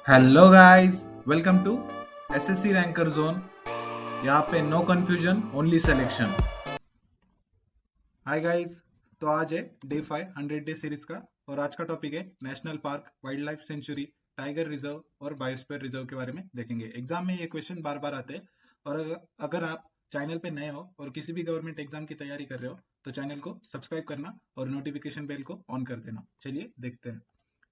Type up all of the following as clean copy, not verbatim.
Hello guys, welcome to SSC ranker zone. यहाँ पे no confusion, only selection. Hi guys, तो आज है डे 5 100 डे सीरीज का। और आज का टॉपिक है national park, wild life sanctuary, tiger reserve और बायोस्फीयर रिजर्व के बारे में देखेंगे। एग्जाम में ये क्वेश्चन बार बार आते हैं। और अगर आप चैनल पे नए हो और किसी भी गवर्नमेंट एग्जाम की तैयारी कर रहे हो तो चैनल को सब्सक्राइब करना और नोटिफिकेशन बेल को ऑन कर देना। चलिए देखते हैं।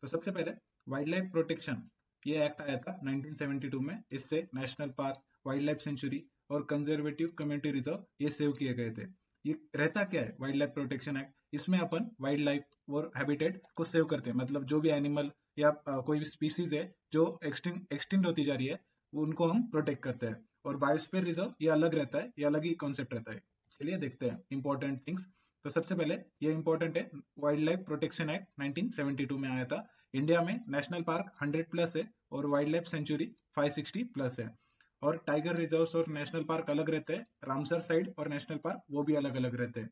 तो सबसे पहले वाइल्ड लाइफ प्रोटेक्शन, ये एक्ट आया था 1972 में। इससे national park, wild life sanctuary और कंजर्वेटिव कम्युनिटी रिजर्व ये सेव किए गए थे। ये रहता क्या है वाइल्ड लाइफ प्रोटेक्शन एक्ट? इसमें अपन वाइल्ड लाइफ और हैबिटेट को सेव करते हैं, मतलब जो भी एनिमल या कोई भी स्पीसीज है जो एक्सटिंक्ट होती जा रही है उनको हम प्रोटेक्ट करते हैं। और बायोस्फीयर रिजर्व ये अलग रहता है, ये अलग ही कॉन्सेप्ट रहता है। चलिए देखते हैं इंपॉर्टेंट थिंग्स। तो सबसे पहले ये इंपॉर्टेंट है, वाइल्ड लाइफ प्रोटेक्शन एक्ट 1972 में आया था। इंडिया में नेशनल पार्क 100 प्लस है और वाइल्ड लाइफ सेंचुरी 560 प्लस है। और टाइगर रिजर्व्स और नेशनल पार्क अलग रहते हैं। रामसर साइड और नेशनल पार्क वो भी अलग अलग रहते हैं।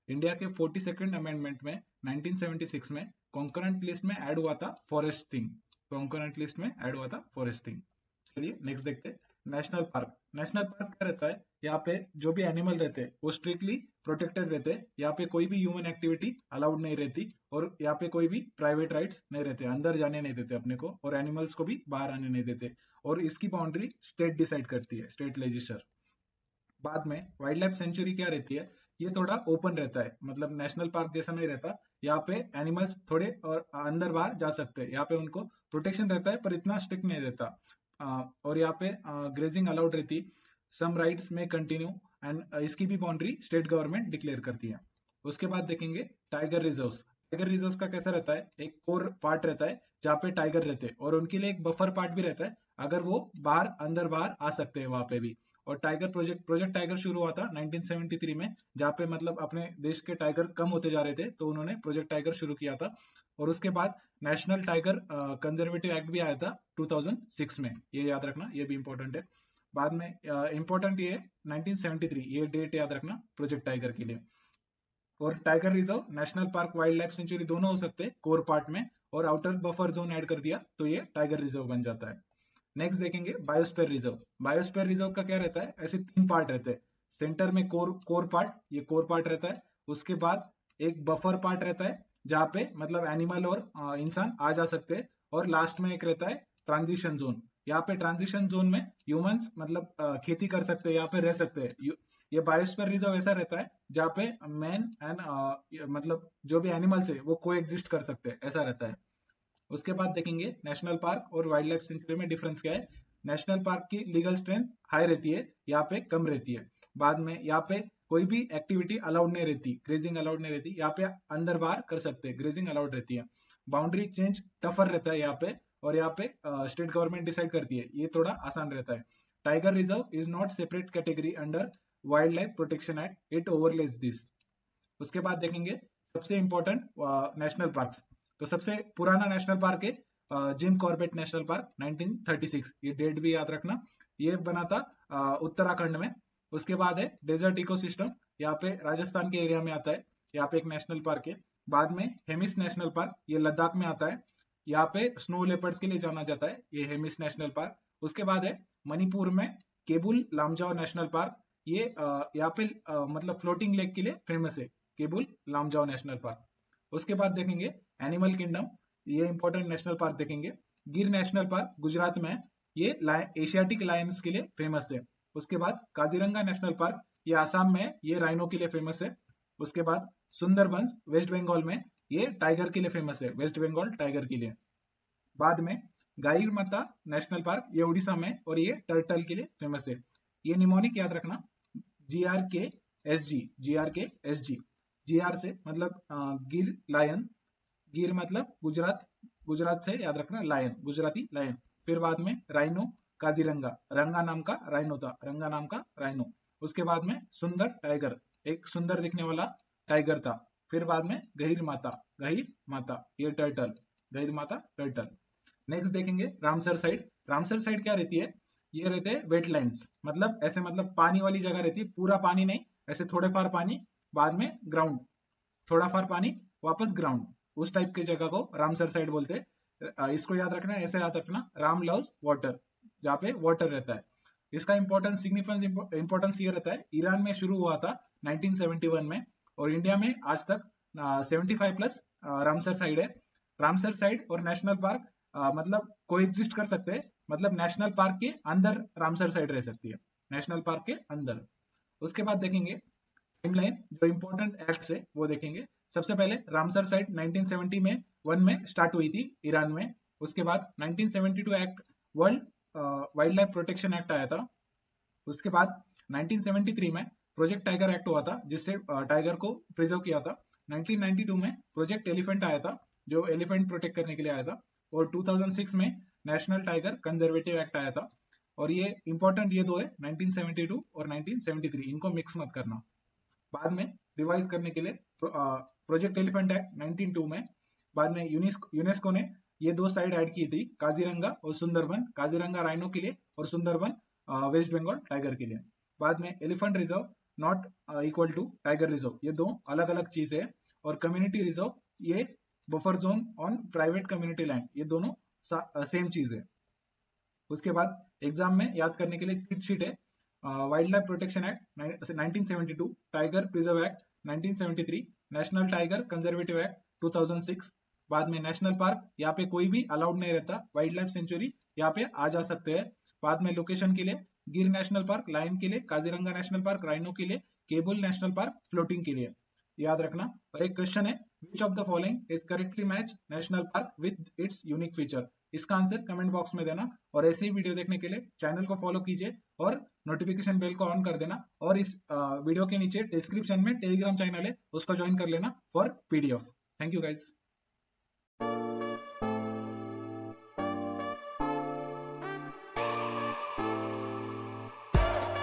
इंडिया के 42nd अमेंडमेंट में 1976 में कॉन्करेंट लिस्ट में ऐड हुआ था फॉरेस्ट थिंग। कॉन्करेंट लिस्ट में ऐड हुआ था फॉरेस्ट थिंग। चलिए नेक्स्ट देखते हैं। नेशनल पार्क, नेशनल पार्क क्या रहता है? यहाँ पे जो भी एनिमल रहते हैं वो स्ट्रिक्टली प्रोटेक्टेड रहते हैं। यहाँ पे कोई भी ह्यूमन एक्टिविटी अलाउड नहीं रहती और यहाँ पे कोई भी प्राइवेट राइट्स नहीं रहते, अंदर जाने नहीं देते अपने को, और एनिमल्स को भी बाहर आने नहीं देते। और इसकी बाउंड्री स्टेट डिसाइड करती है, स्टेट लेजिस्लेचर। बाद में वाइल्ड लाइफ सेंचुरी क्या रहती है? ये थोड़ा ओपन रहता है, मतलब नेशनल पार्क जैसा नहीं रहता। यहाँ पे एनिमल्स थोड़े और अंदर बाहर जा सकते हैं, यहाँ पे उनको प्रोटेक्शन रहता है पर इतना स्ट्रिक्ट नहीं रहता। और यहाँ पे ग्रेजिंग अलाउड रहती। सम राइट्स में कंटिन्यू एंड इसकी भी बाउंड्री स्टेट गवर्नमेंट डिक्लेयर करती है। उसके बाद देखेंगे टाइगर रिजर्व्स। टाइगर रिजर्व्स का कैसा रहता है? एक कोर पार्ट रहता है जहाँ पे टाइगर रहते हैं और उनके लिए एक बफर पार्ट भी रहता है, अगर वो बाहर अंदर बाहर आ सकते हैं वहां पे भी। और टाइगर प्रोजेक्ट टाइगर शुरू हुआ था 1973 में, जहाँ पे मतलब अपने देश के टाइगर कम होते जा रहे थे तो उन्होंने प्रोजेक्ट टाइगर शुरू किया था। और उसके बाद नेशनल टाइगर कंजर्वेटिव एक्ट भी आया था 2006 में, ये याद रखना, ये भी इंपॉर्टेंट है। बाद में इंपॉर्टेंट ये 1973, ये डेट याद रखना प्रोजेक्ट टाइगर के लिए। और tiger reserve, national park, wild life sanctuary दोनों हो सकते हैं कोर पार्ट में, और आउटर बफर जोन ऐड कर दिया तो ये टाइगर रिजर्व बन जाता है। नेक्स्ट देखेंगे बायोस्फीयर रिजर्व। बायोस्फीयर रिजर्व का क्या रहता है? ऐसे तीन पार्ट रहते हैं। सेंटर में कोर कोर पार्ट, ये कोर पार्ट रहता है। उसके बाद एक बफर पार्ट रहता है जहाँ पे मतलब एनिमल और इंसान आ जा सकते हैं। और लास्ट में एक रहता है ट्रांजिशन जोन। यहाँ पे ट्रांजिशन जोन में ह्यूमंस मतलब खेती कर सकते हैं, यहाँ पे रह सकते हैं। ये बायोस्फीयर रिजर्व ऐसा रहता है जहाँ पे मैन एंड मतलब जो भी एनिमल्स है वो को एग्जिस्ट कर सकते हैं, ऐसा रहता है। उसके बाद देखेंगे नेशनल पार्क और वाइल्ड लाइफ सेंचुरी में डिफरेंस क्या है। नेशनल पार्क की लीगल स्ट्रेंथ हाई रहती है, यहाँ पे कम रहती है। बाद में यहाँ पे कोई भी एक्टिविटी अलाउड नहीं रहती, ग्रेजिंग अलाउड नहीं रहती, यहाँ पे अंदर बाहर कर सकते हैं, ग्रेजिंग अलाउड रहती है। बाउंड्री चेंज टफर रहता है यहाँ पे, और यहाँ पे स्टेट गवर्नमेंट डिसाइड करती है, ये थोड़ा आसान रहता है। Tiger reserve is not separate category under wild life protection act, it overlays this. उसके बाद देखेंगे सबसे इंपॉर्टेंट नेशनल पार्क्स। तो सबसे पुराना नेशनल पार्क है जिम कॉर्बेट नेशनल पार्क 1936, ये डेट भी याद रखना। ये बना था उत्तराखंड में। उसके बाद है डेजर्ट इकोसिस्टम, यहाँ पे राजस्थान के एरिया में आता है, यहाँ पे एक नेशनल पार्क है। बाद में हेमिस नेशनल पार्क, ये लद्दाख में आता है, यहाँ पे स्नो लेपर्ड्स के लिए जाना जाता है, ये हेमिस नेशनल पार्क। उसके बाद है मणिपुर में केबुल लामजाओ नेशनल पार्क, ये यहाँ पे मतलब फ्लोटिंग लेक के लिए फेमस है, केबुल लामजाओ नेशनल पार्क। उसके बाद देखेंगे एनिमल किंगडम, ये इंपॉर्टेंट नेशनल पार्क देखेंगे। गिर नेशनल पार्क गुजरात में है, ये एशियाटिक लायंस के लिए फेमस है। उसके बाद काजीरंगा नेशनल पार्क, ये आसाम में है, ये राइनो के लिए फेमस है। उसके बाद सुंदरबंस वेस्ट बंगाल में, ये टाइगर के लिए फेमस है, वेस्ट बंगाल टाइगर के लिए। बाद में गाइर माता नेशनल पार्क, ये उड़ीसा में और ये टर्टल के लिए फेमस है। ये निमोनिक याद रखना, GRKSG, GR से मतलब गिर लायन, गिर मतलब गुजरात, गुजरात से याद रखना लायन, गुजराती लायन। फिर बाद में राइनो काजीरंगा, रंगा नाम का राइनो था, रंगा नाम का राइनो। उसके बाद में सुंदर टाइगर, एक सुंदर दिखने वाला टाइगर था। फिर बाद में गहीर माता ये टर्टल, गहीर माता टर्टल। नेक्स्ट देखेंगे रामसर साइड। रामसर साइड क्या रहती है? ये रहते हैं वेटलैंड्स, मतलब ऐसे मतलब पानी वाली जगह रहती है, पूरा पानी नहीं, ऐसे थोड़े फार पानी, बाद में ग्राउंड, थोड़ा फार पानी, वापस ग्राउंड, उस टाइप की जगह को रामसर साइड बोलते हैं। इसको याद रखना, ऐसे याद रखना, राम लव्स वाटर, जहाँ पे वाटर रहता है। इसका इंपॉर्टेंस ये रहता है, ईरान में शुरू हुआ था 1971 में, और इंडिया में आज तक 75 प्लस रामसर साइड है। रामसर साइड और नेशनल पार्क मतलब कोएग्जिस्ट कर सकते हैं, मतलब नेशनल पार्क के अंदर रामसर साइड रह सकती है, नेशनल पार्क के अंदर। उसके बाद देखेंगे टाइमलाइन, जो इंपॉर्टेंट एक्ट्स है वो देखेंगे। सबसे पहले रामसर साइट 1971 में स्टार्ट हुई थी ईरान में। उसके बाद 1972 act, world wild life protection act आया था। उसके बाद 1973 में प्रोजेक्ट टाइगर एक्ट हुआ था, जिससे टाइगर को प्रिजर्व किया था। 1992 में प्रोजेक्ट एलिफेंट आया था, जो एलिफेंट प्रोटेक्ट करने के लिए आया था। और 2006 में नेशनल टाइगर कंजर्वेटिव एक्ट आया था। और ये इंपॉर्टेंट ये दो है, 1972 और 1973, इनको मिक्स मत करना। बाद में रिवाइज करने के लिए प्रोजेक्ट एलिफेंट एक्ट 1902 में, बाद में यूनेस्को ने ये दो साइड ऐड की थी, काजीरंगा और सुंदरबन, काजीरंगा राइनो के लिए और सुंदरबन वेस्ट बंगाल टाइगर के लिए। बाद में elephant reserve not equal to tiger reserve, ये दो अलग अलग चीजें है। और कम्युनिटी रिजर्व, ये buffer zone on private community land, ये दोनों सेम चीज है। उसके बाद एग्जाम में याद करने के लिए चीट शीट है, wild life protection act 1972, tiger preserve act 1973, national tiger conservative act 2006। बाद में नेशनल पार्क, यहाँ पे कोई भी अलाउड नहीं रहता, वाइल्ड लाइफ सेंचुरी यहाँ पे आ जा सकते हैं। बाद में लोकेशन के लिए गिर नेशनल पार्क लायन के लिए, काजीरंगा नेशनल पार्क राइनो के लिए, केबुल नेशनल पार्क फ्लोटिंग के लिए, याद रखना। और एक क्वेश्चन है, which of the following is correctly match national park with its unique feature. इसका आंसर कमेंट बॉक्स में देना। और ऐसे ही वीडियो देखने के लिए चैनल को फॉलो कीजिए और नोटिफिकेशन बेल को ऑन कर देना। और इस वीडियो के नीचे डिस्क्रिप्शन में टेलीग्राम चैनल है, उसको ज्वाइन कर लेना for PDF. Thank you guys.